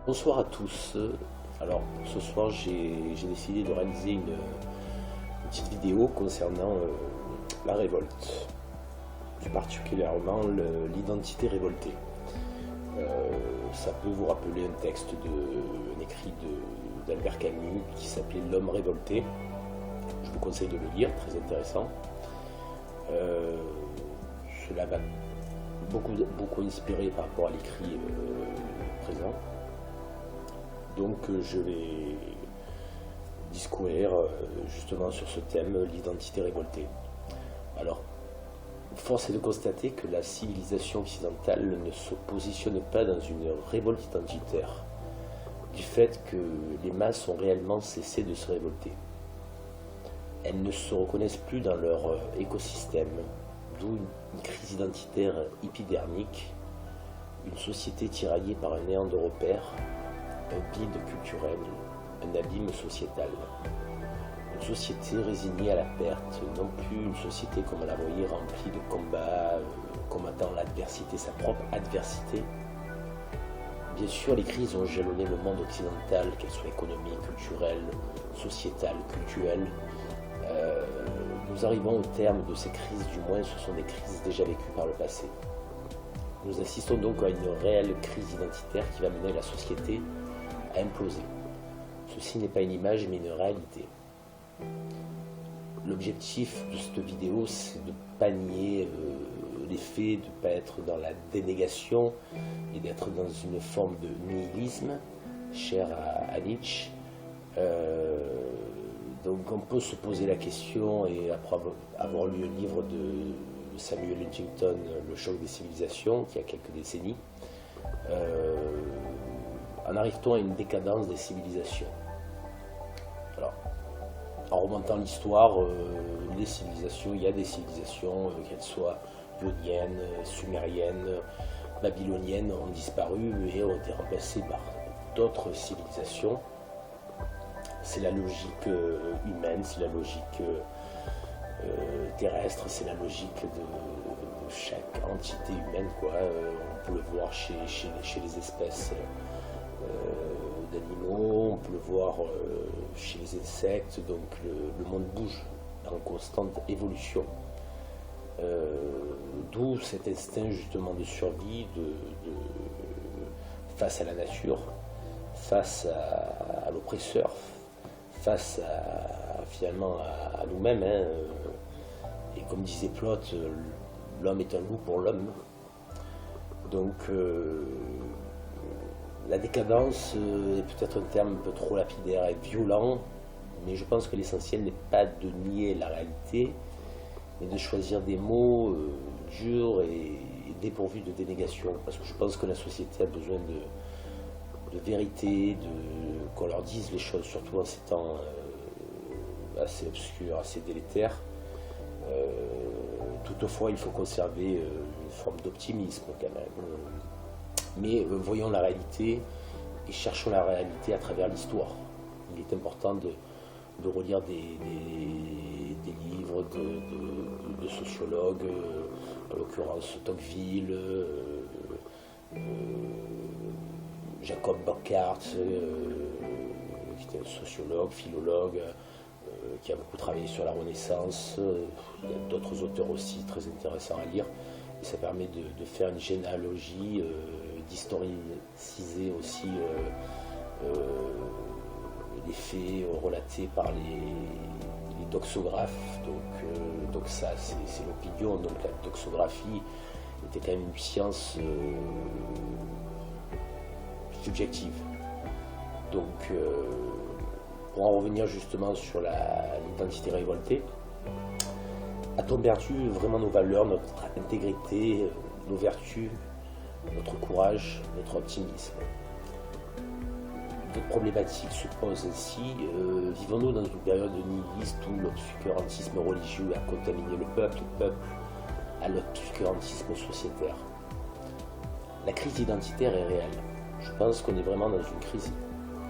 Bonsoir à tous. Alors, ce soir, j'ai décidé de réaliser une petite vidéo concernant la révolte, plus particulièrement l'identité révoltée. Ça peut vous rappeler un écrit d'Albert Camus qui s'appelait L'homme révolté. Je vous conseille de le lire, très intéressant. Cela m'a beaucoup inspiré par rapport à l'écrit présent. Donc je vais discourir justement sur ce thème, l'identité révoltée. Alors, force est de constater que la civilisation occidentale ne se positionne pas dans une révolte identitaire, du fait que les masses ont réellement cessé de se révolter. Elles ne se reconnaissent plus dans leur écosystème, d'où une crise identitaire épidermique, une société tiraillée par un néant de repères, un vide culturel, un abîme sociétal. Une société résignée à la perte, non plus une société comme on la voyait remplie de combats, combattant l'adversité, sa propre adversité. Bien sûr, les crises ont jalonné le monde occidental, qu'elles soient économiques, culturelles, sociétales, cultuelles. Nous arrivons au terme de ces crises, du moins ce sont des crises déjà vécues par le passé. Nous assistons donc à une réelle crise identitaire qui va mener la société à imploser. Ceci n'est pas une image mais une réalité. L'objectif de cette vidéo, c'est de ne pas nier les faits, de ne pas être dans la dénégation et d'être dans une forme de nihilisme cher à Nietzsche. Donc on peut se poser la question, et après avoir lu le livre de Samuel Huntington, Le choc des civilisations, qui a quelques décennies, en arrive-t-on à une décadence des civilisations? Alors, en remontant l'histoire, les civilisations, il y a des civilisations, qu'elles soient ioniennes, sumériennes, babyloniennes, ont disparu et ont été remplacées par d'autres civilisations. C'est la logique humaine, c'est la logique terrestre, c'est la logique de chaque entité humaine, quoi. On peut le voir chez les espèces d'animaux, on peut le voir chez les insectes, donc le monde bouge en constante évolution. D'où cet instinct justement de survie face à la nature, face à l'oppresseur, face finalement à nous-mêmes. Et comme disait Plot, l'homme est un loup pour l'homme. Donc la décadence est peut-être un terme un peu trop lapidaire et violent, mais je pense que l'essentiel n'est pas de nier la réalité, mais de choisir des mots durs et dépourvus de dénégation. Parce que je pense que la société a besoin de vérité, qu'on leur dise les choses, surtout en ces temps assez obscurs, assez délétères. Toutefois, il faut conserver une forme d'optimisme quand même. Mais voyons la réalité et cherchons la réalité à travers l'histoire. Il est important de relire des livres de sociologues, en l'occurrence Tocqueville, Jacob Burckhardt, qui était un sociologue, philologue, qui a beaucoup travaillé sur la Renaissance. Il y a d'autres auteurs aussi très intéressants à lire. Et ça permet de faire une généalogie, d'historiciser aussi les faits relatés par les doxographes. Donc ça, c'est l'opinion. Donc la doxographie était quand même une science subjective. Donc pour en revenir justement sur l'identité révoltée, a-t-on perdu vraiment nos valeurs, notre intégrité, nos vertus, notre courage, notre optimisme? D'autres problématiques se posent ainsi. Vivons-nous dans une période nihiliste où l'obscurantisme religieux a contaminé le peuple à l'obscurantisme sociétaire? La crise identitaire est réelle. Je pense qu'on est vraiment dans une crise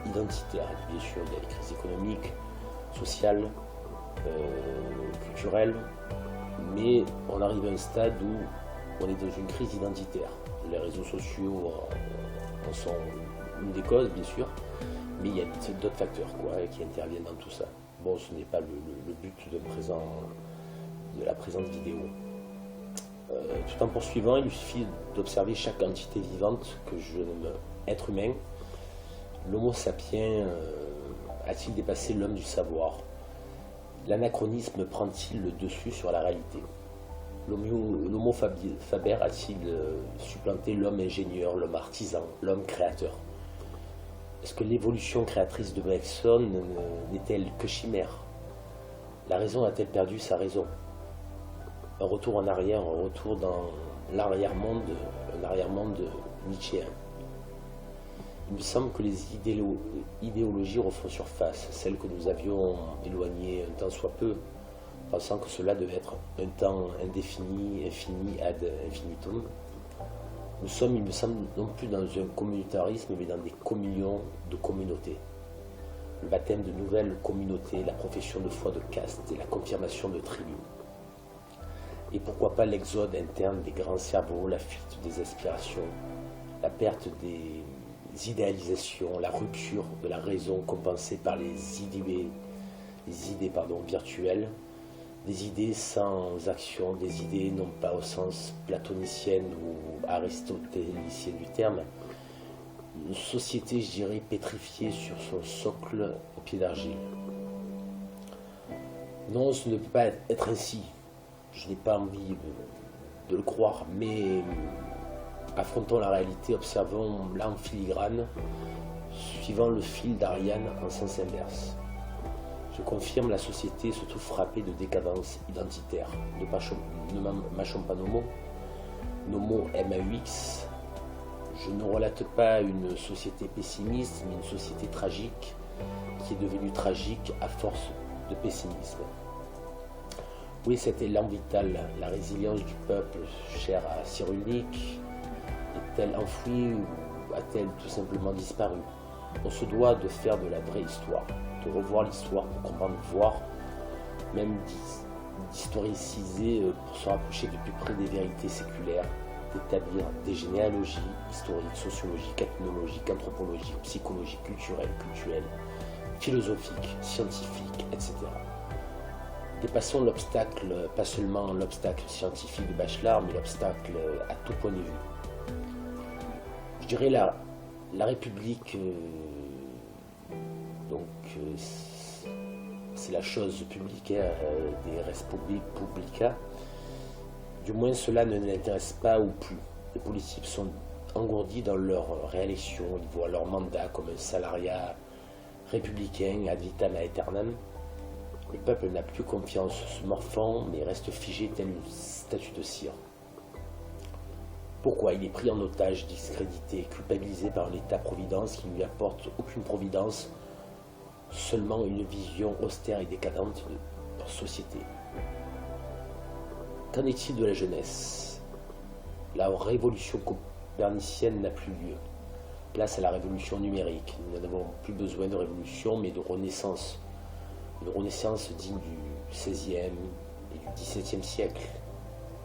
identitaire. Bien sûr, il y a les crises économiques, sociales, culturelles, mais on arrive à un stade où on est dans une crise identitaire. Les réseaux sociaux en sont une des causes, bien sûr, mais il y a d'autres facteurs qui interviennent dans tout ça. Bon, ce n'est pas le but de la présente vidéo. Tout en poursuivant, il suffit d'observer chaque entité vivante que je nomme être humain. L'homo sapiens a-t-il dépassé l'homme du savoir? L'anachronisme prend-il le dessus sur la réalité? L'homo faber a-t-il supplanté l'homme ingénieur, l'homme artisan, l'homme créateur? Est-ce que l'évolution créatrice de Bergson n'est-elle que chimère? La raison a-t-elle perdu sa raison? Un retour en arrière, un retour dans l'arrière-monde, un arrière-monde nietzschéen. Il me semble que les idéologies refont surface, celles que nous avions éloignées un tant soit peu, pensant que cela devait être un temps indéfini, infini ad infinitum. Nous sommes, il me semble, non plus dans un communautarisme, mais dans des communions de communautés. Le baptême de nouvelles communautés, la profession de foi de caste et la confirmation de tribus. Et pourquoi pas l'exode interne des grands cerveaux, la fuite des aspirations, la perte des idéalisations, la rupture de la raison compensée par les idées virtuelles, des idées sans action, des idées non pas au sens platonicien ou aristotélicien du terme, une société, je dirais, pétrifiée sur son socle au pied d'argile. Non, ce ne peut pas être ainsi. Je n'ai pas envie de le croire, mais affrontons la réalité, observons-la en filigrane, suivant le fil d'Ariane en sens inverse. Je confirme, la société se trouve frappée de décadence identitaire. Ne mâchons pas nos mots MAUX. Je ne relate pas une société pessimiste, mais une société tragique, qui est devenue tragique à force de pessimisme. Oui, cet élan vital, la résilience du peuple, chère à Cyrulnik, est-elle enfouie ou a-t-elle tout simplement disparu? On se doit de faire de la vraie histoire, de revoir l'histoire pour comprendre, voir, même d'historiciser pour se rapprocher de plus près des vérités séculaires, d'établir des généalogies historiques, sociologiques, ethnologiques, anthropologiques, psychologiques, culturelles, philosophiques, scientifiques, etc. Dépassons l'obstacle, pas seulement l'obstacle scientifique de Bachelard, mais l'obstacle à tout point de vue. Je dirais la République, c'est la chose publique, des res publica. Du moins, cela ne l'intéresse pas ou plus. Les politiques sont engourdis dans leur réélection, ils voient leur mandat comme un salariat républicain ad vitam aeternam. Le peuple n'a plus confiance, se morfond, mais reste figé tel une statue de cire. Pourquoi? Il est pris en otage, discrédité, culpabilisé par un État-providence qui ne lui apporte aucune providence, seulement une vision austère et décadente de leur société. Qu'en est-il de la jeunesse? La révolution copernicienne n'a plus lieu. Place à la révolution numérique. Nous n'avons plus besoin de révolution, mais de renaissance. Une renaissance digne du XVIe et du XVIIe siècle.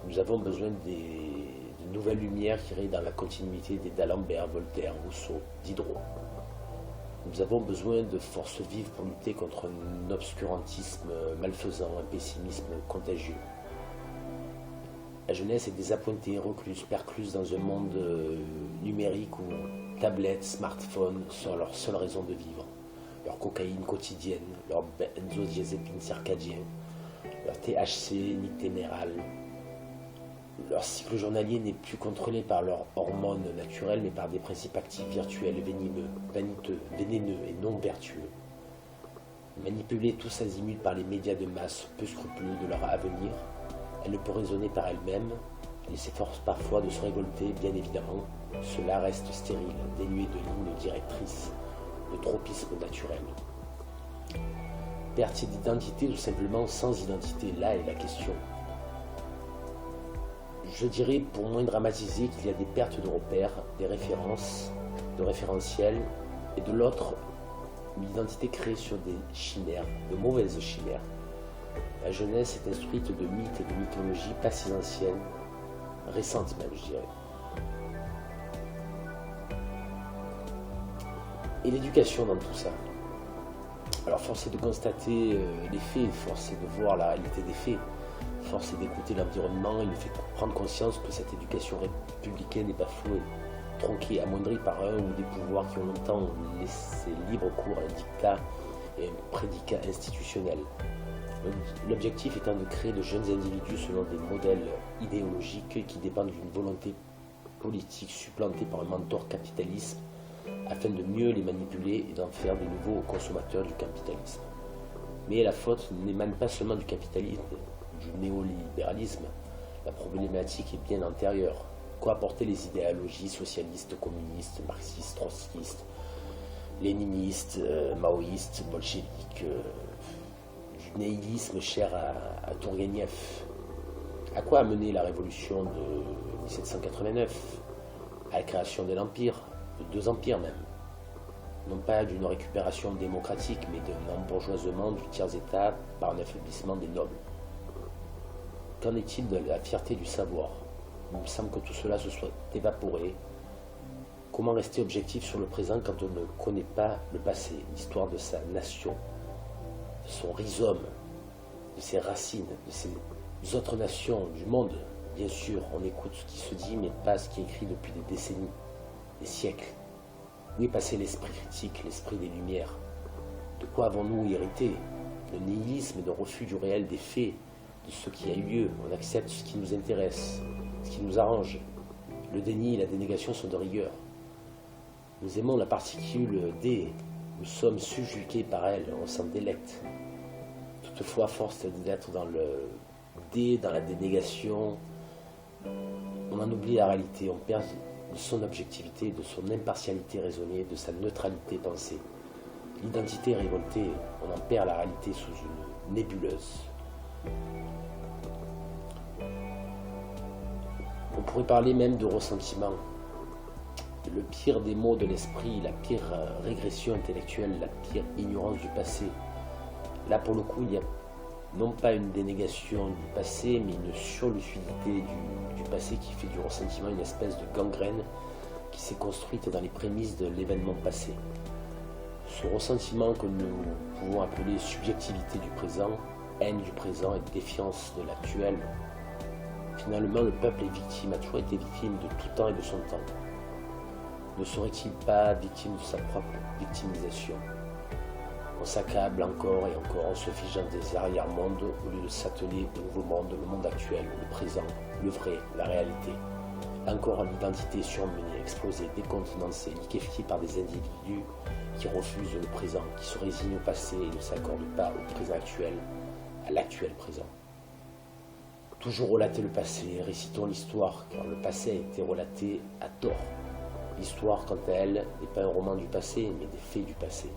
Nous avons besoin de nouvelles lumières qui iraient dans la continuité des d'Alembert, Voltaire, Rousseau, Diderot. Nous avons besoin de forces vives pour lutter contre un obscurantisme malfaisant, un pessimisme contagieux. La jeunesse est désappointée, recluse, percluse dans un monde numérique où tablettes, smartphones sont leur seule raison de vivre. Leur cocaïne quotidienne, leur benzodiazépine circadien, leur THC niténéral. Leur cycle journalier n'est plus contrôlé par leurs hormones naturelles, mais par des principes actifs virtuels, venimeux, vaniteux, vénéneux et non vertueux. Manipulée tous azimuts par les médias de masse peu scrupuleux de leur avenir, elle ne peut raisonner par elle-même, et s'efforce parfois de se révolter, bien évidemment. Cela reste stérile, dénué de lignes directrices, de tropisme naturel. Perte d'identité ou simplement sans identité, là est la question. Je dirais, pour moins dramatiser, qu'il y a des pertes de repères, des références, de référentiels, et de l'autre, une identité créée sur des chimères, de mauvaises chimères. La jeunesse est instruite de mythes et de mythologies pas si anciennes, récentes même, je dirais. Et l'éducation dans tout ça. Alors force est de constater les faits, force est de voir la réalité des faits, force est d'écouter l'environnement, il nous fait prendre conscience que cette éducation républicaine est bafouée, tronquée, amoindrie par un ou des pouvoirs qui ont longtemps laissé libre cours à un dictat et un prédicat institutionnel. L'objectif étant de créer de jeunes individus selon des modèles idéologiques qui dépendent d'une volonté politique supplantée par un mentor capitalisme afin de mieux les manipuler et d'en faire de nouveaux consommateurs du capitalisme. Mais la faute n'émane pas seulement du capitalisme, du néolibéralisme. La problématique est bien antérieure. Quoi apporter les idéologies socialistes, communistes, marxistes, trotskistes, léninistes, maoïstes, bolcheviques, du nihilisme cher à Tourgueniev? À quoi a mené la révolution de 1789? À la création de l'Empire, de 2 empires même. Non pas d'une récupération démocratique, mais d'un embourgeoisement du tiers-état par un affaiblissement des nobles. Qu'en est-il de la fierté du savoir? Il me semble que tout cela se soit évaporé. Comment rester objectif sur le présent quand on ne connaît pas le passé, l'histoire de sa nation, de son rhizome, de ses racines, de ses autres nations, du monde? Bien sûr, on écoute ce qui se dit, mais pas ce qui est écrit depuis des décennies, des siècles. Où est passé l'esprit critique, l'esprit des Lumières? De quoi avons-nous hérité? Le nihilisme, de refus du réel des faits, de ce qui a eu lieu. On accepte ce qui nous intéresse, ce qui nous arrange. Le déni et la dénégation sont de rigueur. Nous aimons la particule D, nous sommes subjugués par elle, on s'en délecte. Toutefois, force d'être dans le D, dans la dénégation, on en oublie la réalité, on perd de son objectivité, de son impartialité raisonnée, de sa neutralité pensée. L'identité est révoltée, on en perd la réalité sous une nébuleuse. On pourrait parler même de ressentiment. Le pire des maux de l'esprit, la pire régression intellectuelle, la pire ignorance du passé. Là, pour le coup, il n'y a non pas une dénégation du passé, mais une surlucidité du passé qui fait du ressentiment une espèce de gangrène qui s'est construite dans les prémices de l'événement passé. Ce ressentiment que nous pouvons appeler subjectivité du présent, haine du présent et défiance de l'actuel. Finalement, le peuple est victime, a toujours été victime de tout temps et de son temps. Ne serait-il pas victime de sa propre victimisation? On s'accable encore et encore, on se fige dans des arrière-mondes au lieu de s'atteler au nouveau monde, le monde actuel, le présent, le vrai, la réalité. Encore l'identité surmenée, explosée, décontenancée, liquéfiée par des individus qui refusent le présent, qui se résignent au passé et ne s'accordent pas au présent actuel, à l'actuel présent. Toujours relater le passé, récitons l'histoire, car le passé a été relaté à tort. L'histoire, quant à elle, n'est pas un roman du passé, mais des faits du passé.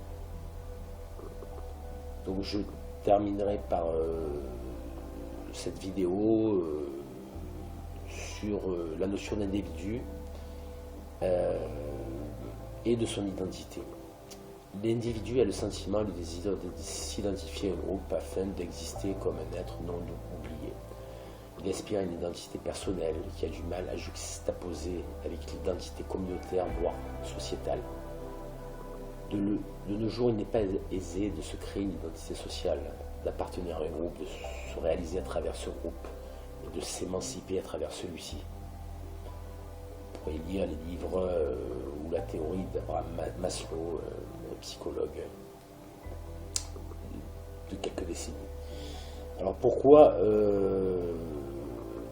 Donc je terminerai par cette vidéo sur la notion d'individu et de son identité. L'individu a le sentiment et le désir de s'identifier à un groupe afin d'exister comme un être non oublié. Il aspire à une identité personnelle qui a du mal à juxtaposer avec l'identité communautaire, voire sociétale. De nos jours, il n'est pas aisé de se créer une identité sociale, d'appartenir à un groupe, de se réaliser à travers ce groupe et de s'émanciper à travers celui-ci. Vous pourrez lire les livres ou la théorie d'Abraham Maslow, un psychologue de quelques décennies. Alors pourquoi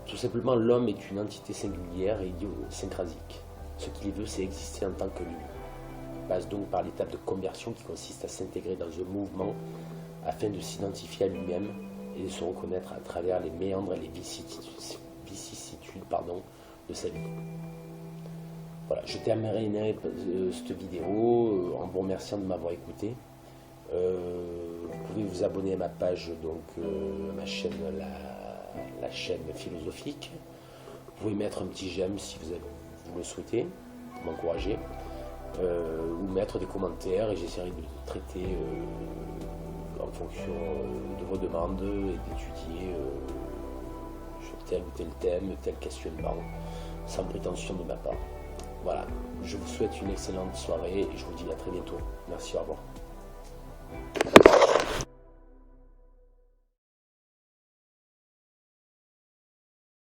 tout simplement l'homme est une entité singulière et idiosyncrasique. Ce qu'il veut, c'est exister en tant que lui. Il passe donc par l'étape de conversion qui consiste à s'intégrer dans un mouvement afin de s'identifier à lui-même et de se reconnaître à travers les méandres et les vicissitudes de sa vie. Voilà, je terminerai cette vidéo en vous remerciant de m'avoir écouté. Vous pouvez vous abonner à ma page, donc ma chaîne, la chaîne philosophique. Vous pouvez mettre un petit j'aime si vous le souhaitez, pour m'encourager, ou mettre des commentaires et j'essaierai de traiter en fonction de vos demandes et d'étudier sur tel ou tel thème, tel questionnement, sans prétention de ma part. Voilà, je vous souhaite une excellente soirée et je vous dis à très bientôt. Merci, au revoir.